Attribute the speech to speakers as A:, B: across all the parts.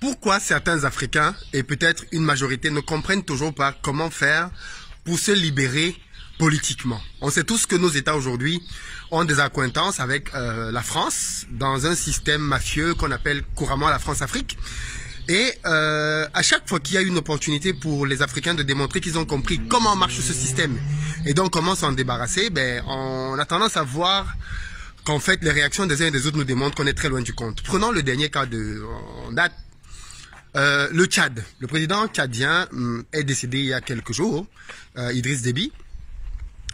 A: Pourquoi certains Africains, et peut-être une majorité, ne comprennent toujours pas comment faire pour se libérer politiquement? On sait tous que nos États aujourd'hui ont des accointances avec la France dans un système mafieux qu'on appelle couramment la France-Afrique. Et à chaque fois qu'il y a une opportunité pour les Africains de démontrer qu'ils ont compris comment marche ce système et donc comment s'en débarrasser, ben, on a tendance à voir qu'en fait les réactions des uns et des autres nous démontrent qu'on est très loin du compte. Prenons le dernier cas en date. Le Tchad. Le président tchadien est décédé il y a quelques jours, Idriss Déby.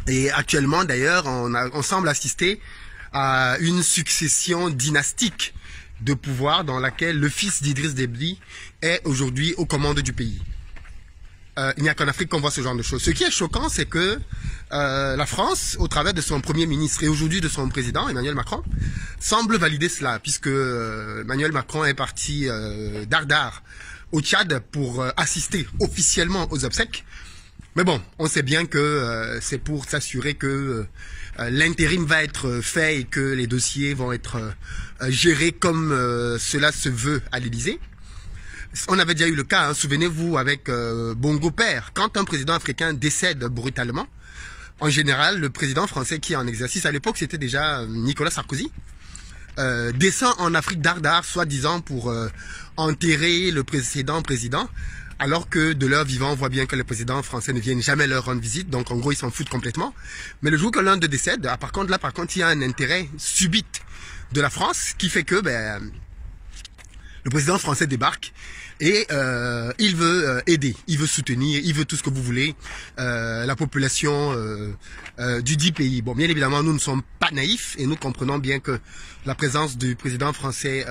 A: Et actuellement d'ailleurs on semble assister à une succession dynastique de pouvoir dans laquelle le fils d'Idriss Déby est aujourd'hui aux commandes du pays. Il n'y a qu'en Afrique qu'on voit ce genre de choses. Ce qui est choquant, c'est que la France, au travers de son premier ministre et aujourd'hui de son président, Emmanuel Macron, semble valider cela, puisque Emmanuel Macron est parti d'Ardar au Tchad pour assister officiellement aux obsèques. Mais bon, on sait bien que c'est pour s'assurer que l'intérim va être fait et que les dossiers vont être gérés comme cela se veut à l'Élysée. On avait déjà eu le cas, hein, souvenez-vous, avec Bongo Père. Quand un président africain décède brutalement, en général, le président français qui est en exercice, à l'époque c'était déjà Nicolas Sarkozy, descend en Afrique d'Ardar, soi-disant pour enterrer le précédent président, alors que de leur vivant, on voit bien que les présidents français ne viennent jamais leur rendre visite, donc en gros ils s'en foutent complètement. Mais le jour que l'un d'eux décède, par contre il y a un intérêt subit de la France qui fait que le président français débarque et il veut aider, il veut soutenir, il veut tout ce que vous voulez, la population du dit pays. Bon, bien évidemment, nous ne sommes pas naïfs et nous comprenons bien que la présence du président français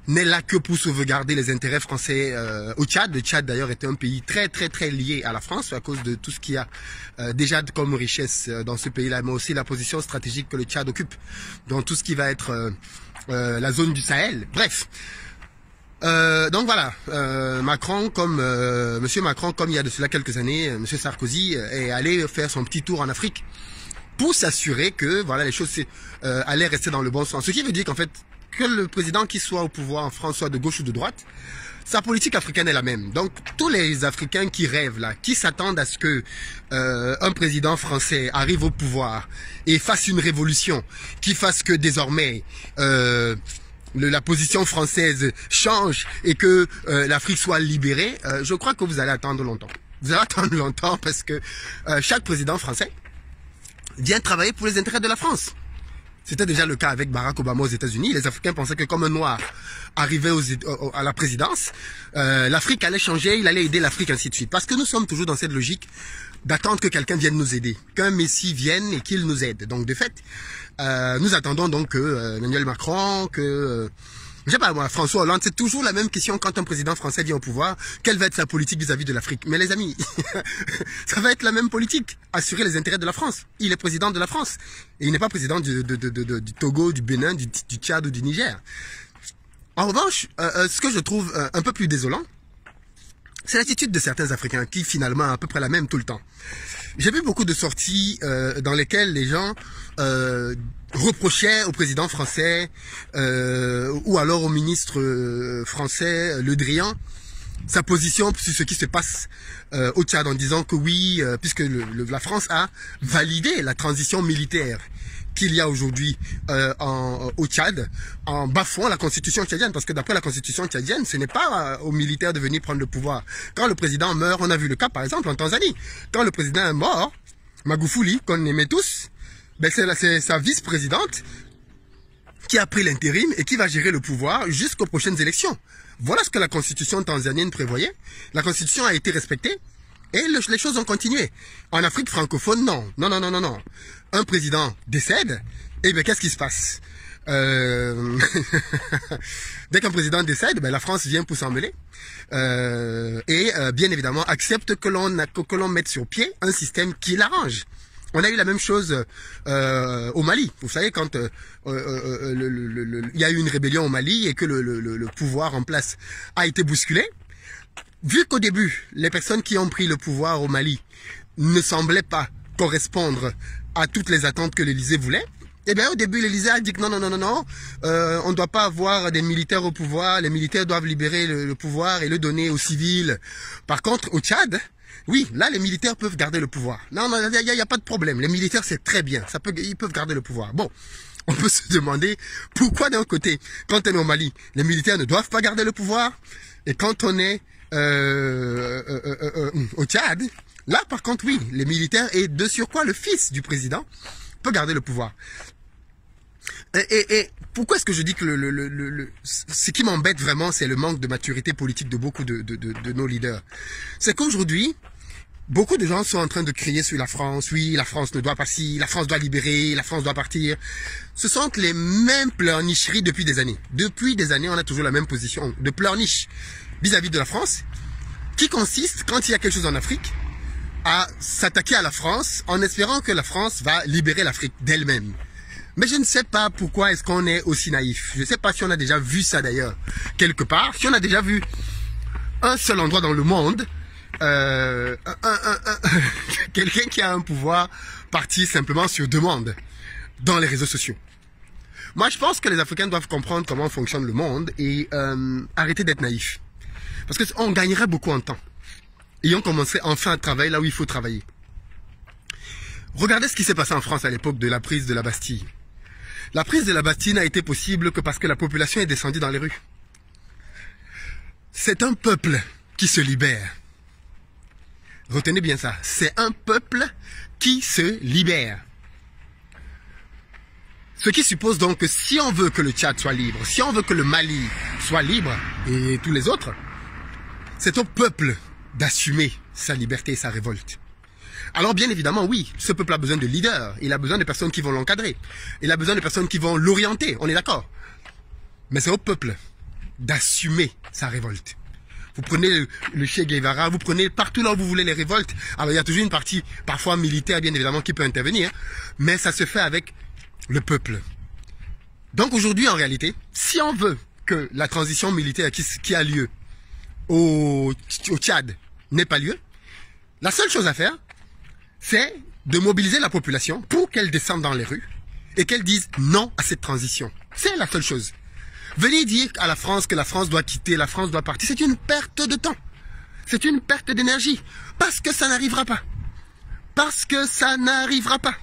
A: n'est là que pour sauvegarder les intérêts français au Tchad. Le Tchad d'ailleurs était un pays très lié à la France à cause de tout ce qu'il y a déjà comme richesse dans ce pays-là, mais aussi la position stratégique que le Tchad occupe dans tout ce qui va être la zone du Sahel. Bref. Donc voilà, Macron, Monsieur Macron, comme il y a de cela quelques années, Monsieur Sarkozy est allé faire son petit tour en Afrique pour s'assurer que voilà les choses allaient rester dans le bon sens. Ce qui veut dire qu'en fait, que le président qui soit au pouvoir en France soit de gauche ou de droite, sa politique africaine est la même. Donc tous les Africains qui rêvent là, qui s'attendent à ce que un président français arrive au pouvoir et fasse une révolution, qui fasse que désormais la position française change et que l'Afrique soit libérée, je crois que vous allez attendre longtemps. Vous allez attendre longtemps parce que chaque président français vient travailler pour les intérêts de la France. C'était déjà le cas avec Barack Obama aux États-Unis. Les Africains pensaient que comme un Noir arrivait à la présidence, l'Afrique allait changer, il allait aider l'Afrique, ainsi de suite. Parce que nous sommes toujours dans cette logique d'attendre que quelqu'un vienne nous aider, qu'un Messie vienne et qu'il nous aide. Donc de fait, nous attendons donc que Emmanuel Macron, je sais pas moi, François Hollande, c'est toujours la même question quand un président français vient au pouvoir, quelle va être sa politique vis-à-vis de l'Afrique? Mais les amis, ça va être la même politique, assurer les intérêts de la France. Il est président de la France, et il n'est pas président du Togo, du Bénin, du Tchad ou du Niger. En revanche, ce que je trouve un peu plus désolant, c'est l'attitude de certains Africains qui finalement est à peu près la même tout le temps. J'ai vu beaucoup de sorties dans lesquelles les gens reprochait au président français ou alors au ministre français Le Drian sa position sur ce qui se passe au Tchad en disant que oui, puisque la France a validé la transition militaire qu'il y a aujourd'hui au Tchad en bafouant la constitution tchadienne, parce que d'après la constitution tchadienne, ce n'est pas aux militaires de venir prendre le pouvoir. Quand le président meurt, on a vu le cas par exemple en Tanzanie, quand le président est mort, Magufuli, qu'on aimait tous, ben c'est sa vice-présidente qui a pris l'intérim et qui va gérer le pouvoir jusqu'aux prochaines élections. Voilà ce que la constitution tanzanienne prévoyait. La constitution a été respectée et les choses ont continué. En Afrique francophone, non. Non. Un président décède, et bien qu'est-ce qui se passe? Dès qu'un président décède, ben la France vient pour s'en mêler et bien évidemment accepte que l'on mette sur pied un système qui l'arrange. On a eu la même chose au Mali. Vous savez, quand il y a eu une rébellion au Mali et que le pouvoir en place a été bousculé, vu qu'au début, les personnes qui ont pris le pouvoir au Mali ne semblaient pas correspondre à toutes les attentes que l'Élysée voulait, Eh bien, au début, l'Élysée a dit que non, on ne doit pas avoir des militaires au pouvoir. Les militaires doivent libérer le pouvoir et le donner aux civils. Par contre, au Tchad, oui, là, les militaires peuvent garder le pouvoir. Non, il n'y a pas de problème. Les militaires, c'est très bien. Ils peuvent garder le pouvoir. Bon, on peut se demander pourquoi d'un côté, quand on est au Mali, les militaires ne doivent pas garder le pouvoir. Et quand on est au Tchad, là, par contre, oui, les militaires et de surcroît, le fils du président peut garder le pouvoir. Et pourquoi est-ce que je dis que ce qui m'embête vraiment, c'est le manque de maturité politique de beaucoup de nos leaders. C'est qu'aujourd'hui, beaucoup de gens sont en train de crier sur la France. Oui, la France ne doit pas si, la France doit libérer, la France doit partir. Ce sont les mêmes pleurnicheries depuis des années. Depuis des années, on a toujours la même position de pleurniche vis-à-vis de la France, qui consiste, quand il y a quelque chose en Afrique, à s'attaquer à la France en espérant que la France va libérer l'Afrique d'elle-même. Mais je ne sais pas pourquoi est-ce qu'on est aussi naïf. Je ne sais pas si on a déjà vu ça d'ailleurs, quelque part. Si on a déjà vu un seul endroit dans le monde, quelqu'un qui a un pouvoir partir simplement sur demande dans les réseaux sociaux. Moi, je pense que les Africains doivent comprendre comment fonctionne le monde et arrêter d'être naïfs. Parce qu'on gagnerait beaucoup en temps. Et on commencerait enfin à travailler là où il faut travailler. Regardez ce qui s'est passé en France à l'époque de la prise de la Bastille. La prise de la Bastille n'a été possible que parce que la population est descendue dans les rues. C'est un peuple qui se libère. Retenez bien ça. C'est un peuple qui se libère. Ce qui suppose donc que si on veut que le Tchad soit libre, si on veut que le Mali soit libre et tous les autres, c'est au peuple d'assumer sa liberté et sa révolte. Alors bien évidemment, oui, ce peuple a besoin de leaders, il a besoin de personnes qui vont l'encadrer, il a besoin de personnes qui vont l'orienter, on est d'accord. Mais c'est au peuple d'assumer sa révolte. Vous prenez le Che Guevara, vous prenez partout là où vous voulez les révoltes. Alors il y a toujours une partie, parfois militaire bien évidemment, qui peut intervenir, mais ça se fait avec le peuple. Donc aujourd'hui en réalité, si on veut que la transition militaire qui a lieu au Tchad n'ait pas lieu, la seule chose à faire, c'est de mobiliser la population pour qu'elle descende dans les rues et qu'elle dise non à cette transition. C'est la seule chose. Venez dire à la France que la France doit quitter, la France doit partir, c'est une perte de temps. C'est une perte d'énergie. Parce que ça n'arrivera pas. Parce que ça n'arrivera pas.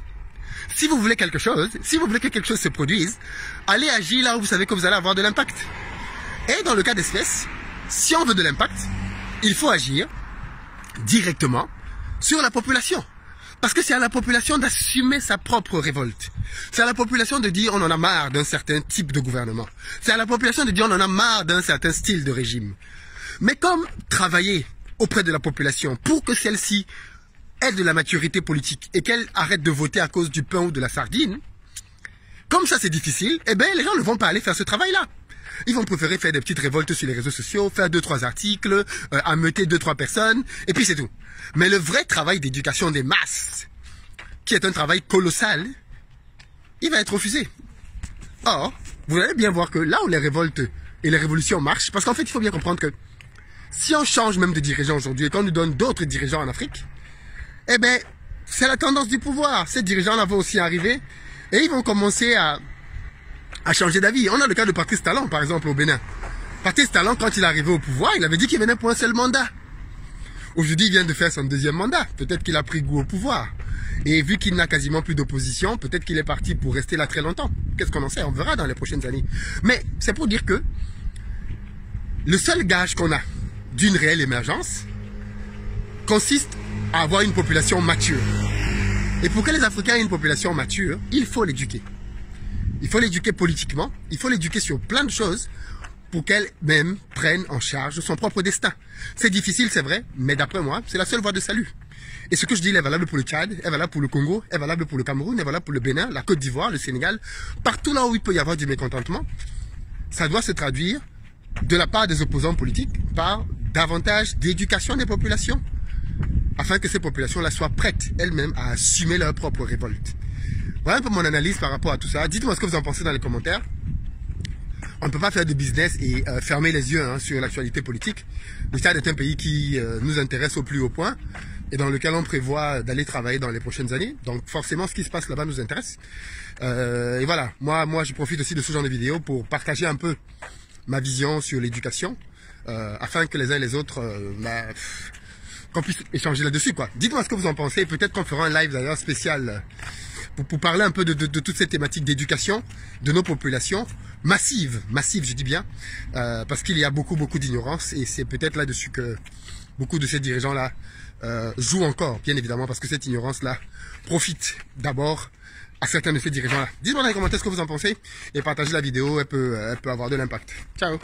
A: Si vous voulez quelque chose, si vous voulez que quelque chose se produise, allez agir là où vous savez que vous allez avoir de l'impact. Et dans le cas d'espèce, si on veut de l'impact, il faut agir directement sur la population. Parce que c'est à la population d'assumer sa propre révolte. C'est à la population de dire on en a marre d'un certain type de gouvernement. C'est à la population de dire on en a marre d'un certain style de régime. Mais comme travailler auprès de la population pour que celle-ci ait de la maturité politique et qu'elle arrête de voter à cause du pain ou de la sardine, comme ça c'est difficile, eh bien les gens ne vont pas aller faire ce travail-là. Ils vont préférer faire des petites révoltes sur les réseaux sociaux, faire 2-3 articles, ameuter 2-3 personnes, et puis c'est tout. Mais le vrai travail d'éducation des masses, qui est un travail colossal, il va être refusé. Or, vous allez bien voir que là où les révoltes et les révolutions marchent, parce qu'en fait il faut bien comprendre que si on change même de dirigeant aujourd'hui et qu'on nous donne d'autres dirigeants en Afrique, eh bien c'est la tendance du pouvoir. Ces dirigeants-là vont aussi arriver et ils vont commencer à changer d'avis. On a le cas de Patrice Talon, par exemple, au Bénin. Patrice Talon, quand il est arrivé au pouvoir, il avait dit qu'il venait pour un seul mandat. Aujourd'hui, il vient de faire son deuxième mandat. Peut-être qu'il a pris goût au pouvoir. Et vu qu'il n'a quasiment plus d'opposition, peut-être qu'il est parti pour rester là très longtemps. Qu'est-ce qu'on en sait? On verra dans les prochaines années. Mais c'est pour dire que le seul gage qu'on a d'une réelle émergence consiste à avoir une population mature. Et pour que les Africains aient une population mature, il faut l'éduquer. Il faut l'éduquer politiquement, il faut l'éduquer sur plein de choses pour qu'elle-même prenne en charge son propre destin. C'est difficile, c'est vrai, mais d'après moi, c'est la seule voie de salut. Et ce que je dis, il est valable pour le Tchad, est valable pour le Congo, est valable pour le Cameroun, est valable pour le Bénin, la Côte d'Ivoire, le Sénégal. Partout là où il peut y avoir du mécontentement, ça doit se traduire de la part des opposants politiques par davantage d'éducation des populations, afin que ces populations-là soient prêtes elles-mêmes à assumer leur propre révolte. Voilà un peu mon analyse par rapport à tout ça. Dites-moi ce que vous en pensez dans les commentaires. On ne peut pas faire de business et fermer les yeux sur l'actualité politique. Le Tchad est un pays qui nous intéresse au plus haut point. et dans lequel on prévoit d'aller travailler dans les prochaines années. Donc forcément, ce qui se passe là-bas nous intéresse. Et voilà, moi je profite aussi de ce genre de vidéos pour partager un peu ma vision sur l'éducation, afin que les uns et les autres, qu'on puisse échanger là-dessus, quoi. Dites-moi ce que vous en pensez. Peut-être qu'on fera un live d'ailleurs spécial pour parler un peu de toute cette thématique d'éducation de nos populations massive, je dis bien, parce qu'il y a beaucoup d'ignorance, et c'est peut-être là-dessus que beaucoup de ces dirigeants-là jouent encore, bien évidemment, parce que cette ignorance-là profite d'abord à certains de ces dirigeants-là. Dites-moi dans les commentaires ce que vous en pensez et partagez la vidéo, elle peut avoir de l'impact. Ciao.